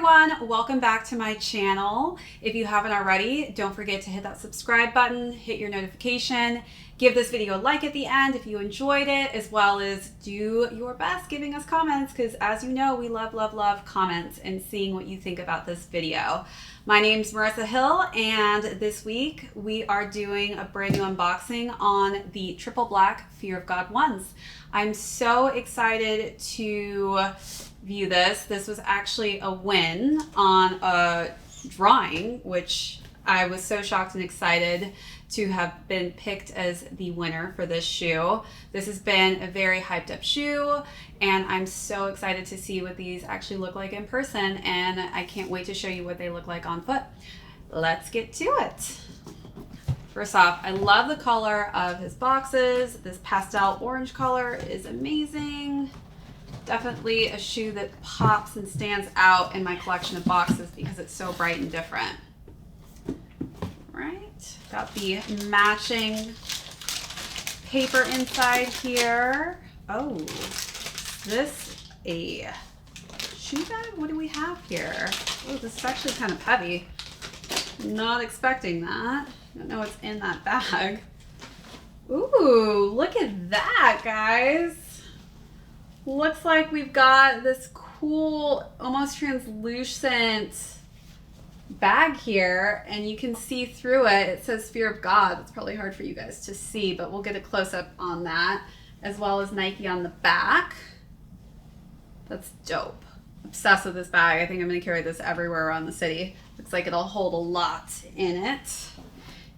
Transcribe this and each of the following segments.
everyone, welcome back to my channel. If you haven't already, don't forget to hit that subscribe button, hit your notification, give this video a like at the end if you enjoyed it, as well as do your best giving us comments, because as you know, we love comments and seeing what you think about this video. My name's Marissa Hill, and this week we are doing a brand new unboxing on the triple black Fear of God ones. I'm so excited to view this. This was actually a win on a drawing, which I was so shocked and excited to have been picked as the winner for this shoe. This has been a very hyped up shoe, and I'm so excited to see what these actually look like in person, and I can't wait to show you what they look like on foot. Let's get to it. First off, I love the color of his boxes. This pastel orange color is amazing. Definitely a shoe that pops and stands out in my collection of boxes because it's so bright and different. Right, got the matching paper inside here. Oh, this a shoe bag? What do we have here? Oh, this is actually kind of heavy. Not expecting that. I don't know what's in that bag. Ooh, look at that, guys. Looks like we've got this cool, almost translucent bag here, and you can see through it. It says Fear of God. It's probably hard for you guys to see, but we'll get a close-up on that, as well as Nike on the back. That's dope. Obsessed with this bag. I think I'm going to carry this everywhere around the city. Looks like it'll hold a lot in it.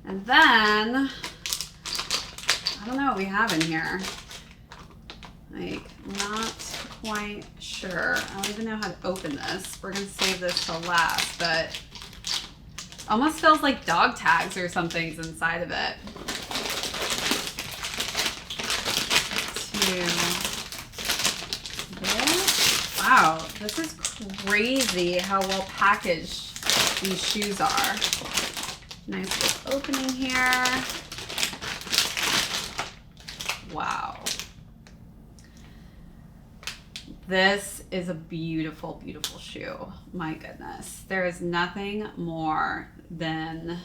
And then, I don't know what we have in here. Like, not quite sure. I don't even know how to open this. We're going to save this till last, but almost feels like dog tags or something's inside of it. Wow, this is crazy how well packaged these shoes are. Nice little opening here. Wow. This is a beautiful, beautiful shoe. My goodness. There is nothing more than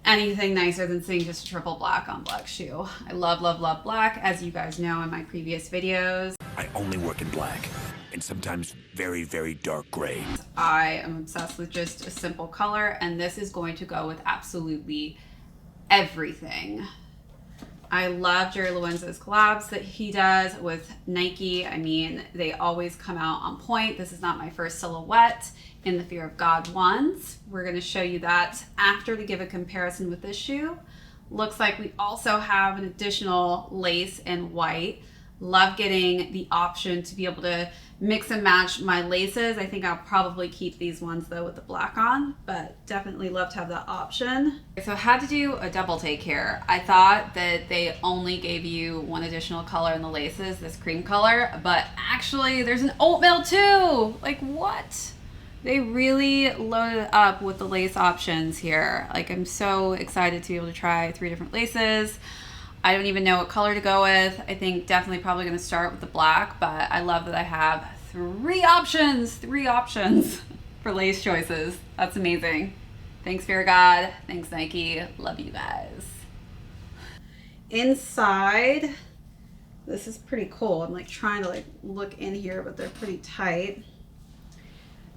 anything nicer than seeing just a triple black on black shoe. I love black, as you guys know in my previous videos. I only work in black, and sometimes very, very dark gray. I am obsessed with just a simple color, and this is going to go with absolutely everything. I love Jerry Lorenzo's collabs that he does with Nike. I mean, they always come out on point. This is not my first silhouette in the Fear of God ones. We're going to show you that after to give a comparison with this shoe. Looks like we also have an additional lace in white. Love getting the option to be able to mix and match my laces. I think I'll probably keep these ones though with the black on, but definitely love to have that option. So I had to do a double take here. I thought that they only gave you one additional color in the laces, this cream color, but actually there's an oatmeal too. Like what? They really loaded up with the lace options here. Like I'm so excited to be able to try 3 different laces. I don't even know what color to go with. I think definitely probably going to start with the black, but I love that I have 3 options for lace choices. That's amazing. Thanks, Fear of God. Thanks, Nike. Love you guys. Inside, this is pretty cool. I'm like trying to like look in here, but they're pretty tight.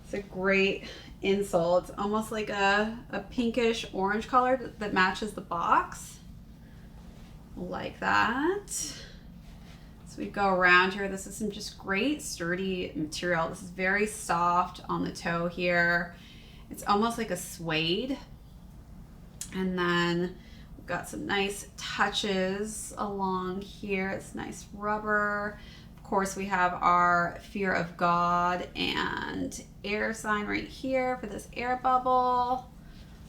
It's a great insole. It's almost like a pinkish orange color that matches the box. Like that. So we go around here. This is some just great sturdy material. This is very soft on the toe here. It's almost like a suede. And then we've got some nice touches along here. It's nice rubber. Of course, we have our Fear of God and air sign right here for this air bubble.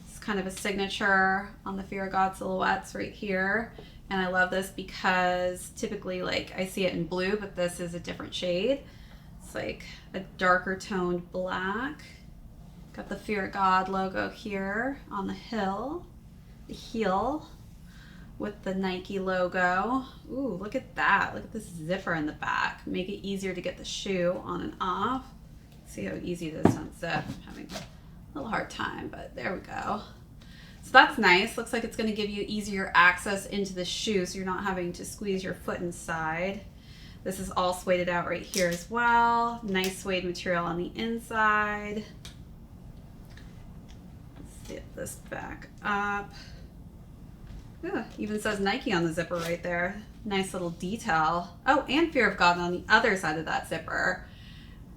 It's kind of a signature on the Fear of God silhouettes right here. And I love this because typically like I see it in blue, but this is a different shade. It's like a darker toned black. Got the Fear of God logo here on the heel with the Nike logo. Ooh, look at that. Look at this zipper in the back. Make it easier to get the shoe on and off. See how easy it is to unzip. I'm having a little hard time, but there we go. So that's nice. Looks like it's going to give you easier access into the shoe, so you're not having to squeeze your foot inside. This is all sueded out right here as well. Nice suede material on the inside. Let's zip this back up. Ooh, even says Nike on the zipper right there. Nice little detail. Oh, and Fear of God on the other side of that zipper.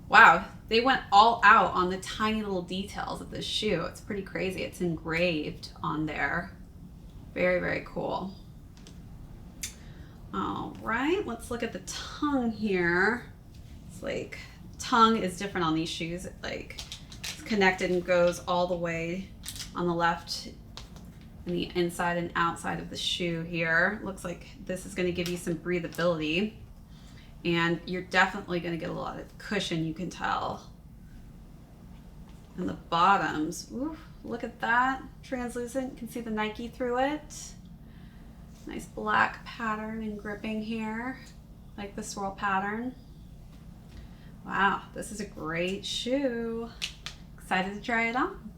Wow, they went all out on the tiny little details of this shoe. It's pretty crazy. It's engraved on there. Very, very cool. All right, let's look at the tongue here. It's like, tongue is different on these shoes. It's connected and goes all the way on the left and the inside and outside of the shoe here. Looks like this is going to give you some breathability, and you're definitely going to get a lot of cushion, you can tell. And the bottoms, ooh, look at that, translucent. You can see the Nike through it. Nice black pattern and gripping here, like the swirl pattern. Wow, this is a great shoe. Excited to try it on.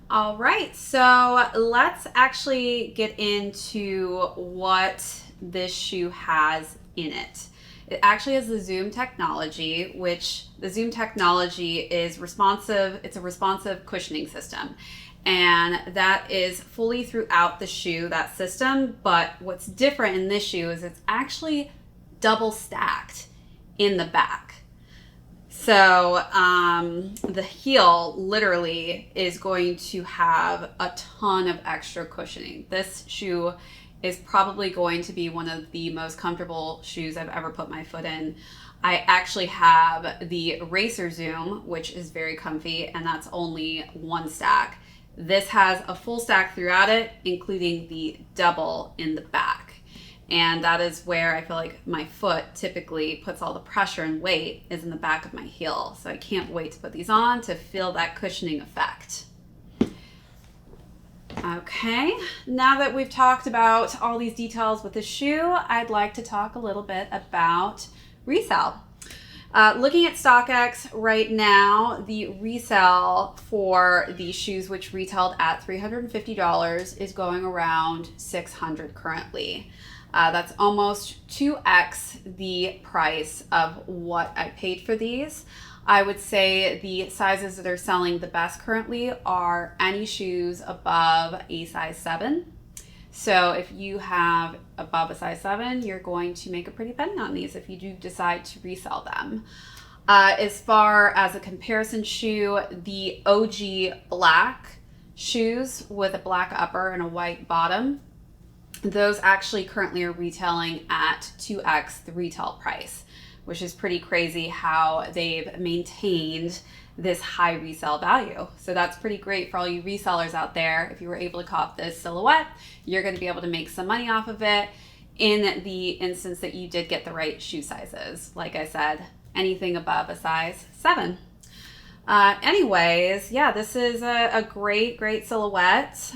All right, so let's actually get into what this shoe has in it. It actually has the Zoom technology, which the Zoom technology is responsive. It's a responsive cushioning system, and that is fully throughout the shoe, that system. But what's different in this shoe is it's actually double stacked in the back. So the heel literally is going to have a ton of extra cushioning. This shoe is probably going to be one of the most comfortable shoes I've ever put my foot in. I actually have the Racer Zoom, which is very comfy, and that's only one stack. This has a full stack throughout it, including the double in the back. And that is where I feel like my foot typically puts all the pressure and weight, is in the back of my heel. So I can't wait to put these on to feel that cushioning effect. Okay, now that we've talked about all these details with the shoe, I'd like to talk a little bit about resale. Looking at StockX right now, the resale for these shoes, which retailed at $350, is going around $600 currently. That's almost 2x the price of what I paid for these. I would say the sizes that are selling the best currently are any shoes above a size 7. So if you have above a size 7, you're going to make a pretty penny on these if you do decide to resell them. As far as a comparison shoe, the OG black shoes with a black upper and a white bottom, those actually currently are retailing at 2x the retail price, which is pretty crazy how they've maintained this high resale value. So that's pretty great for all you resellers out there. If you were able to cop this silhouette, you're going to be able to make some money off of it in the instance that you did get the right shoe sizes. Like I said, anything above a size 7. Anyways, yeah, this is a great silhouette.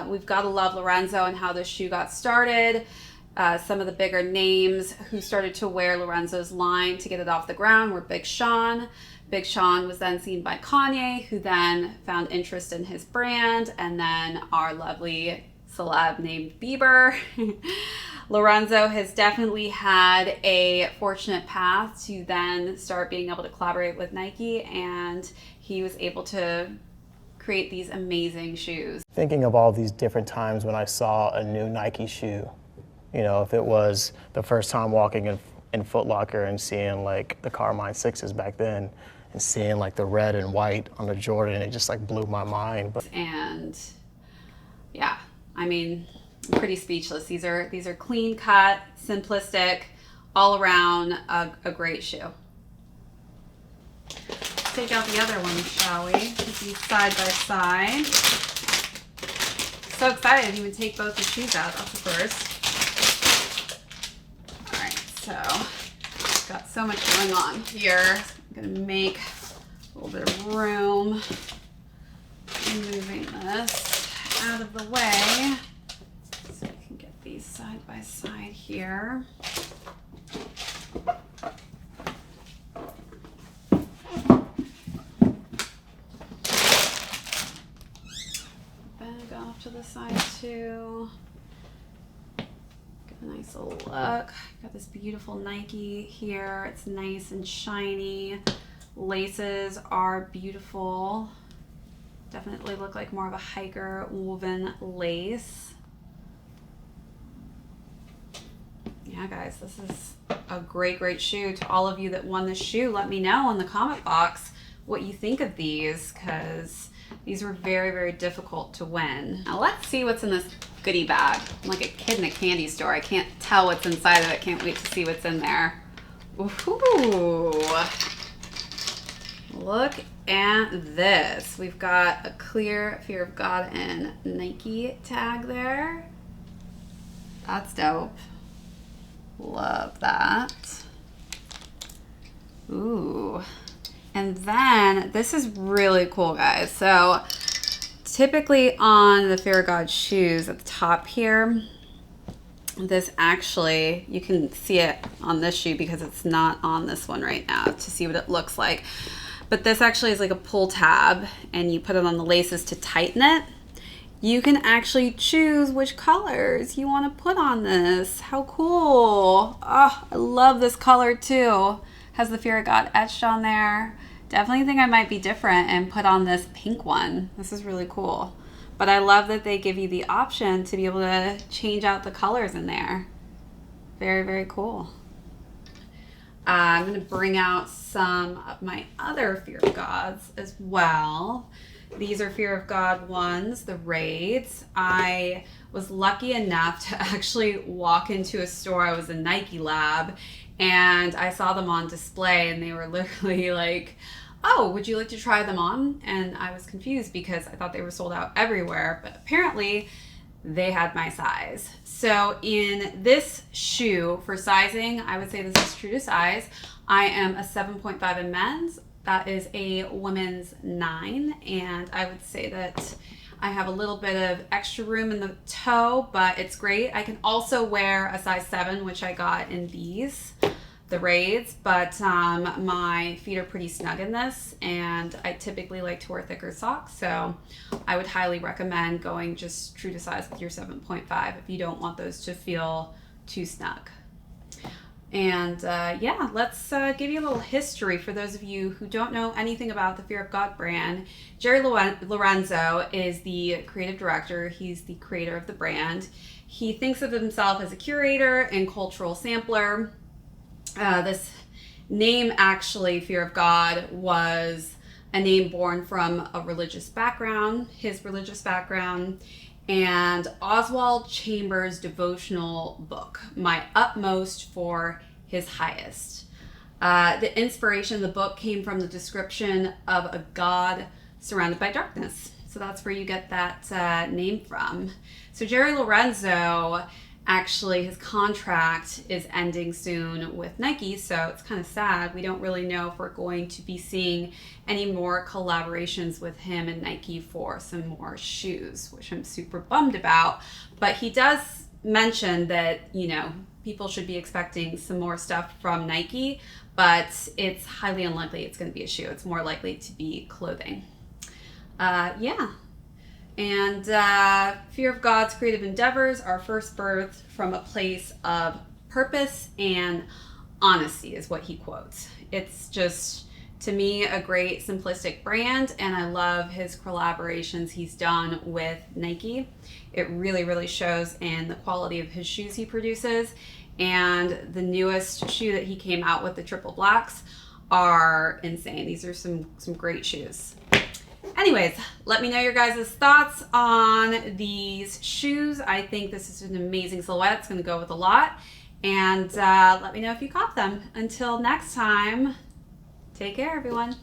We've got to love Lorenzo and how this shoe got started. Some of the bigger names who started to wear Lorenzo's line to get it off the ground were Big Sean. Big Sean was then seen by Kanye, who then found interest in his brand, and then our lovely celeb named Bieber. Lorenzo has definitely had a fortunate path to then start being able to collaborate with Nike, and he was able to create these amazing shoes. Thinking of all these different times when I saw a new Nike shoe, you know, if it was the first time walking in Foot Locker and seeing like the Carmine 6s back then, and seeing like the red and white on the Jordan, it just like blew my mind. And yeah, I mean, I'm pretty speechless. These are clean cut, simplistic, all around a great shoe. Let's take out the other one, shall we? Put these side by side. So excited to even take both the shoes out. That's the first. All right, so got so much going on here. I'm gonna make a little bit of room. Moving this out of the way so we can get these side by side here. off to the side too. Get a nice little look. Got this beautiful Nike here. It's nice and shiny. Laces are beautiful. Definitely look like more of a hiker woven lace. Yeah, guys, this is a great shoe. To all of you that won this shoe, let me know in the comment box what you think of these, because these were very difficult to win. Now let's see what's in this goodie bag. I'm like a kid in a candy store. I can't tell what's inside of it. Can't wait to see what's in there. Ooh. Look at this. We've got a clear Fear of God and Nike tag there. That's dope. Love that. Ooh. And then this is really cool, guys. So typically on the Fear of God shoes at the top here, this actually, you can see it on this shoe because it's not on this one right now to see what it looks like. But this actually is like a pull tab, and you put it on the laces to tighten it. You can actually choose which colors you want to put on this. How cool. Oh, I love this color too. Has the Fear of God etched on there. Definitely think I might be different and put on this pink one. This is really cool. But I love that they give you the option to be able to change out the colors in there. Very cool. I'm going to bring out some of my other Fear of Gods as well. These are Fear of God ones, the Raids. I was lucky enough to actually walk into a store. I was in Nike Lab, and I saw them on display, and they were literally like, oh, would you like to try them on? And I was confused because I thought they were sold out everywhere, but apparently they had my size. So in this shoe, for sizing, I would say this is true to size. I am a 7.5 in men's. That is a women's 9, and I would say that I have a little bit of extra room in the toe, but it's great. I can also wear a size 7, which I got in these, the Raids, but my feet are pretty snug in this, and I typically like to wear thicker socks, so I would highly recommend going just true to size with your 7.5 if you don't want those to feel too snug. And yeah, let's give you a little history for those of you who don't know anything about the Fear of God brand. Jerry Lorenzo is the creative director. He's the creator of the brand. He thinks of himself as a curator and cultural sampler. This name, actually, Fear of God, was a name born from a religious background, his religious background, and Oswald Chambers' devotional book, My Utmost for His Highest. The inspiration of the book came from the description of a God surrounded by darkness. So that's where you get that name from. So Jerry Lorenzo, actually, his contract is ending soon with Nike, so it's kind of sad. We don't really know if we're going to be seeing any more collaborations with him and Nike for some more shoes, which I'm super bummed about. But he does mention that, you know, people should be expecting some more stuff from Nike, but it's highly unlikely it's going to be a shoe. It's more likely to be clothing. Yeah. And Fear of God's creative endeavors are first birthed from a place of purpose and honesty, is what he quotes. It's just, to me, a great simplistic brand, and I love his collaborations he's done with Nike. It really shows in the quality of his shoes he produces, and the newest shoe that he came out with, the triple blacks, are insane. These are some great shoes. Anyways, let me know your guys' thoughts on these shoes. I think this is an amazing silhouette. It's going to go with a lot. And let me know if you caught them. Until next time, take care, everyone.